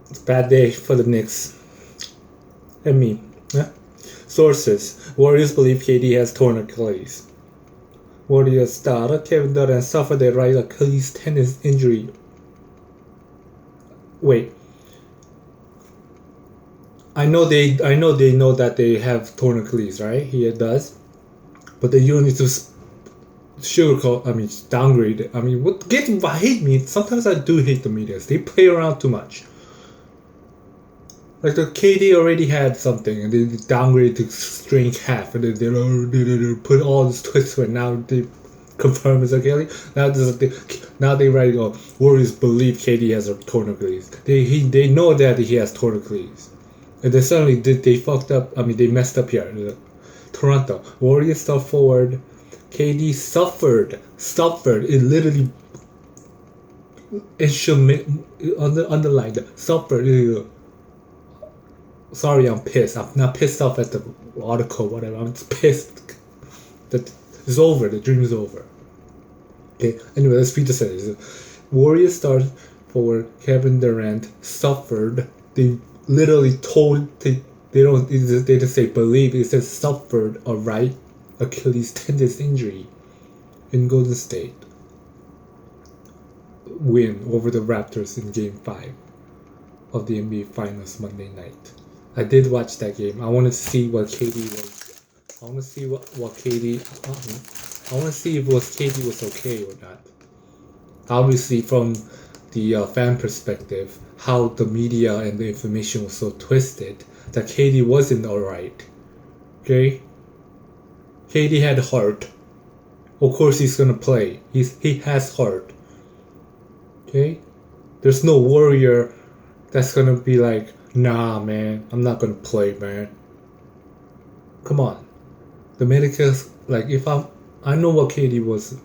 It's a bad day for the Knicks. And me. Yeah? Sources. Warriors believe KD has torn Achilles. Warriors star Kevin Durant suffered a right Achilles tendon injury. Wait. I know they know that they have torn Achilles, right? He does. But then you don't need to sugarcoat, downgrade it. I hate me. Sometimes I do hate the media. They play around too much. Like the KD already had something, and they downgraded to strain calf, and then they put all this twist to it. Now they confirm it's Achilles. Now they write, Warriors believe KD has a torn Achilles. They know that he has torn Achilles, and then suddenly they fucked up. They messed up here. Toronto Warriors star forward KD suffered. It literally, it should underline suffered. Sorry, I'm pissed. I'm not pissed off at the article, whatever. I'm just pissed that it's over. The dream is over. Okay. Anyway, let's read the sentence. Warriors star forward Kevin Durant suffered. They literally told they just say believe. It says suffered a right Achilles tendon injury in Golden State. Win over the Raptors in Game 5 of the NBA Finals Monday night. I did watch that game. I want to see what KD was. I want to see what KD. I want to see if KD was okay or not. Obviously, from the fan perspective, how the media and the information was so twisted that KD wasn't alright. Okay? KD had heart. Of course he's gonna play. He has heart. Okay? There's no warrior that's gonna be like, nah, man, I'm not gonna play, man. Come on. The medicals, like, I know what KD was.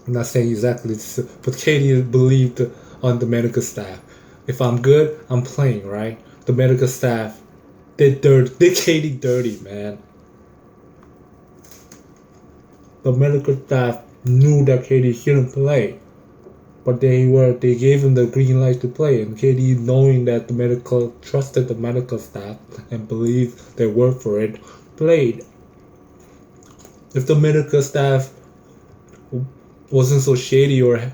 I'm not saying exactly this, but KD believed on the medical staff. If I'm good, I'm playing, right? The medical staff, they KD dirty, man. The medical staff knew that KD shouldn't play, but they gave him the green light to play, and KD, knowing that trusted the medical staff and believed their word for it, played. If the medical staff wasn't so shady or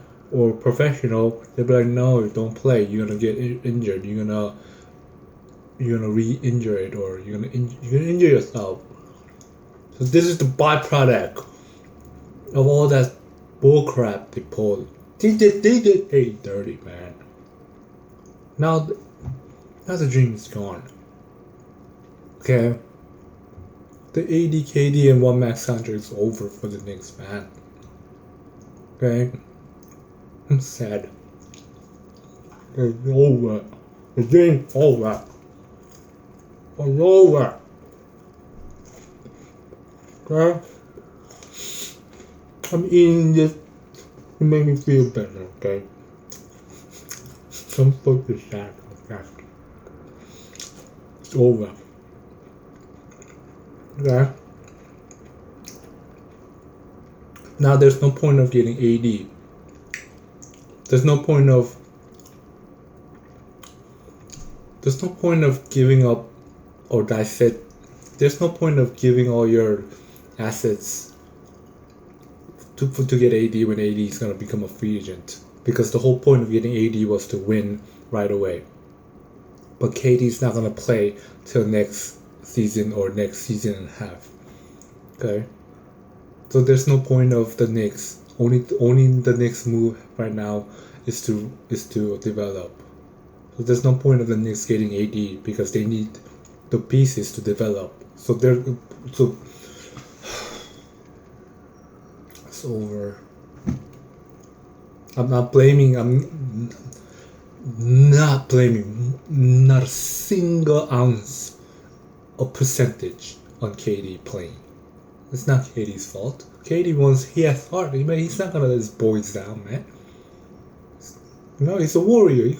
professional, they'd be like, no, don't play. You're gonna get injured. You're gonna re-injure it, or you're gonna injure yourself. So this is the byproduct of all that bullcrap they pulled. They did hey dirty, man. Now the dream is gone. Okay. The AD, KD, and one max contract is over for the Knicks, man. Okay. I'm sad. It's over. The dream's over. It's over. Okay? I'm eating this to make me feel better, okay? I'm supposed to sad, okay? It's over. Okay? Now there's no point of getting AD. There's no point of giving up, or dissect. There's no point of giving all your assets to get AD when AD is gonna become a free agent. Because the whole point of getting AD was to win right away. But KD's not gonna play till next season or next season and a half. Okay? So there's no point of the Knicks. Only the Knicks move right now is to develop. So there's no point of the Knicks getting AD because they need the pieces to develop. So it's over. I'm not blaming not a single ounce of percentage on KD playing. It's not KD's fault. KD he has heart. He's not gonna let his boys down, man. No, he's a warrior,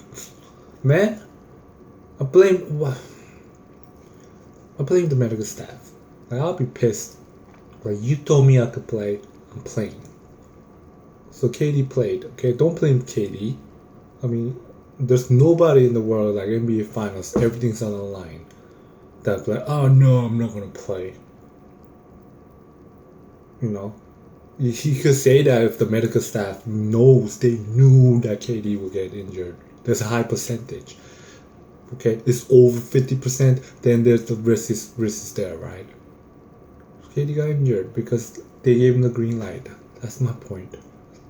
man. I blame the medical staff. Like, I'll be pissed. Like, you told me I could play. I'm playing. So KD played. Okay, don't blame KD. There's nobody in the world like NBA Finals. Everything's on the line. That's like, oh no, I'm not gonna play. You know, he could say that if the medical staff they knew that KD would get injured. There's a high percentage. Okay, it's over 50%. Then there's the risk is there, right? KD got injured because they gave him the green light. That's my point.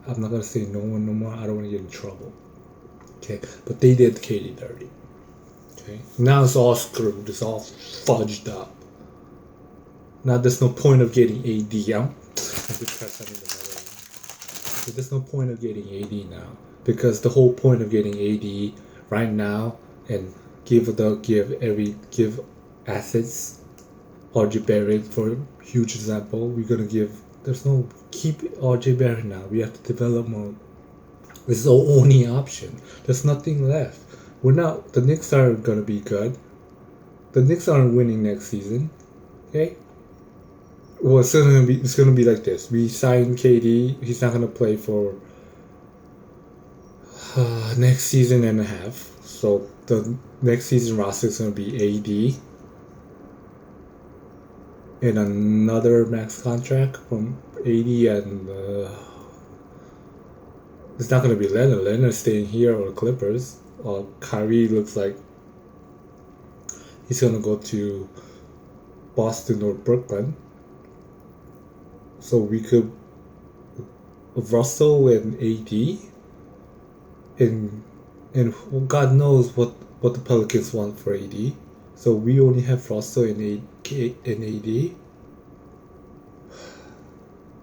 I'm not gonna say no one no more. I don't want to get in trouble. Okay, but they did KD dirty. Okay, now it's all screwed. It's all fudged up. Now there's no point of getting AD. There's no point of getting AD now because the whole point of getting AD right now and give assets. RJ Barrett for a huge example. We're gonna keep RJ Barrett now. We have to develop more. This is the only option. There's nothing left. The Knicks aren't gonna be good. The Knicks aren't winning next season. Okay? Well, it's gonna be like this. We signed KD. He's not gonna play for next season and a half. So the next season roster is gonna be AD and another max contract from AD, and it's not gonna be Leonard. Leonard's staying here or Clippers. Or Kyrie looks like he's gonna go to Boston or Brooklyn. So we could Russell and AD, and God knows what the Pelicans want for AD. So we only have Russell and AD.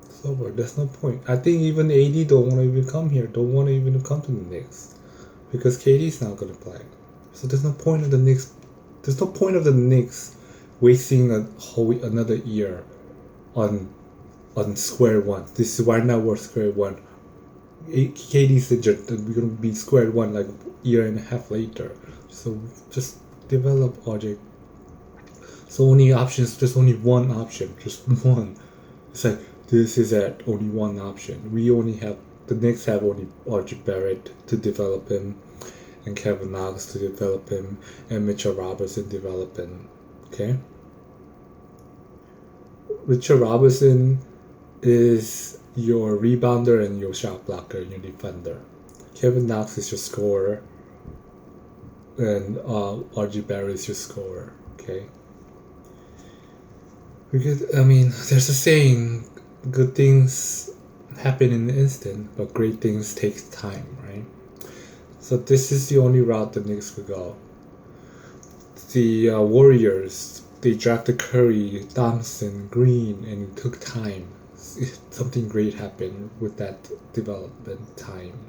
So there's no point. I think even AD don't want to even come here. Don't want to even come to the Knicks because KD's not gonna play. So there's no point of the Knicks. There's no point of the Knicks wasting another year on square one. This is right now we're square one. KD's injured, then we're gonna be square one like a year and a half later. So just develop RJ. So there's only one option, just one. It's like this is it, only one option. The Knicks have only RJ Barrett to develop him, and Kevin Knox to develop him, and Mitchell Robinson to develop him. Okay? Mitchell Robinson is your rebounder and your shot blocker and your defender. Kevin Knox is your scorer, and RJ Barrett is your scorer. Okay? Because there's a saying, good things happen in an instant, but great things take time, right? So this is the only route the Knicks could go. The Warriors, they drafted Curry, Thompson, Green, and it took time. Something great happened with that development time.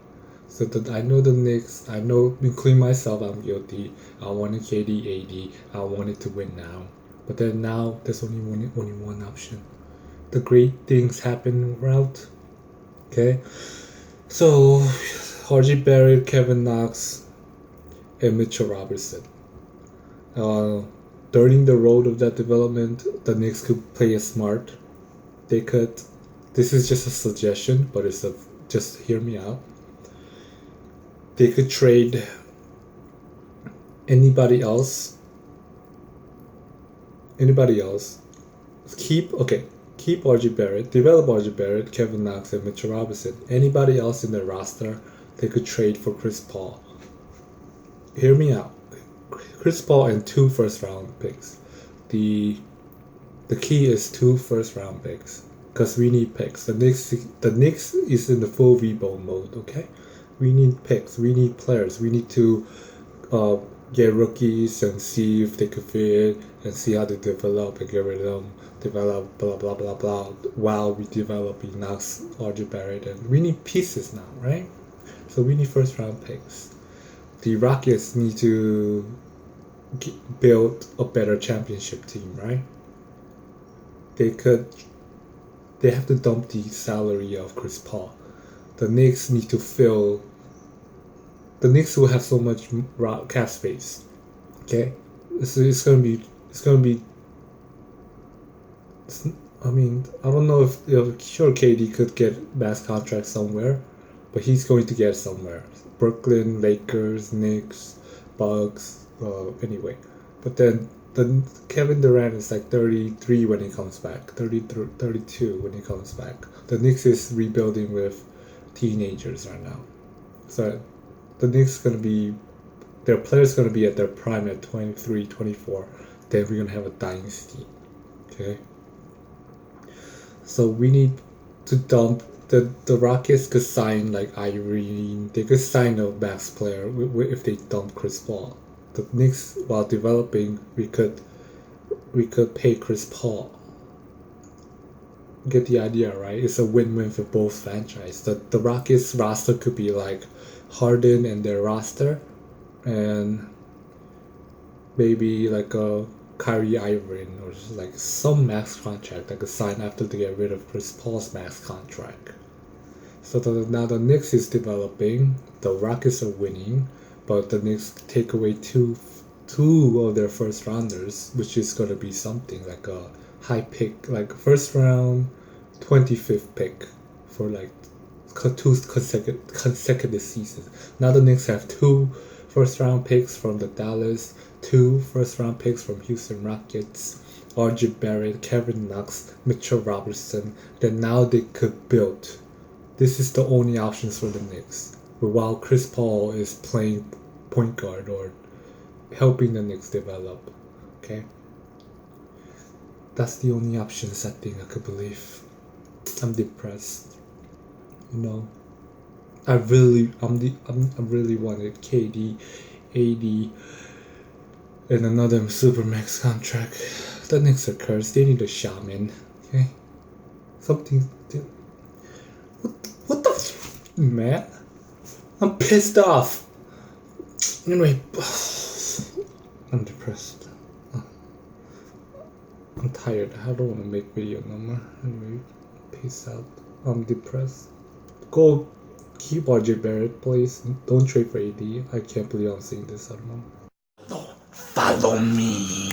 So I know the Knicks, including myself, I'm guilty. I wanted KD, AD, I wanted to win now. But then now there's only one option. The great things happen route. Okay? So RJ Barrett, Kevin Knox, and Mitchell Robinson. During the road of that development, the Knicks could play it smart. They could. This is just a suggestion, but just hear me out. They could trade anybody else. Keep RJ Barrett, develop RJ Barrett, Kevin Knox, and Mitchell Robinson. Anybody else in their roster, they could trade for Chris Paul. Hear me out. Chris Paul and 2 first-round picks. The key is 2 first-round picks because we need picks. The Knicks is in the full rebuild mode. Okay, we need picks. We need players. We need to get rookies and see if they could fit and see how they develop and get rid of them. Develop blah blah blah blah while we developing Knox, RJ Barrett, and we need pieces now, right? So we need first-round picks. The Rockets need to build a better championship team, right? They have to dump the salary of Chris Paul. The Knicks need to fill. The Knicks will have so much cap space. Okay, it's gonna be. I don't know if sure KD could get max contract somewhere, but he's going to get somewhere. Brooklyn, Lakers, Knicks, Bucks, anyway. But then the Kevin Durant is like 33 when he comes back, 32 when he comes back. The Knicks is rebuilding with teenagers right now. So the Knicks gonna be, their players gonna be at their prime at 23, 24. Then we're gonna have a dynasty. Okay. So we need to dump the Rockets could sign like Irene. They could sign a max player if they dump Chris Paul. The Knicks, while developing, we could pay Chris Paul. Get the idea, right? It's a win-win for both franchises. The Rockets roster could be like Harden and their roster, and maybe like a Kyrie Irving or just like some max contract that could sign after they get rid of Chris Paul's max contract. So now the Knicks is developing, the Rockets are winning, but the Knicks take away two of their first rounders, which is gonna be something like a high pick, like first round, 25th pick for like two consecutive seasons. Now the Knicks have 2 first round picks from the Dallas, 2 first round picks from Houston Rockets, RJ Barrett, Kevin Knox, Mitchell Robertson. Then now they could build. This is the only options for the Knicks. But while Chris Paul is playing point guard or helping the Knicks develop. Okay? That's the only options I think I could believe. I'm depressed. You know. I really wanted KD, AD, and another Supermax contract. The Knicks are cursed. They need a shaman. Okay? Something. What the man? I'm pissed off. Anyway, I'm depressed. I'm tired. I don't want to make video no more. Anyway, peace out. I'm depressed. Go keep RJ Barrett, please. Don't trade for AD. I can't believe I'm saying this. I don't know. Follow me.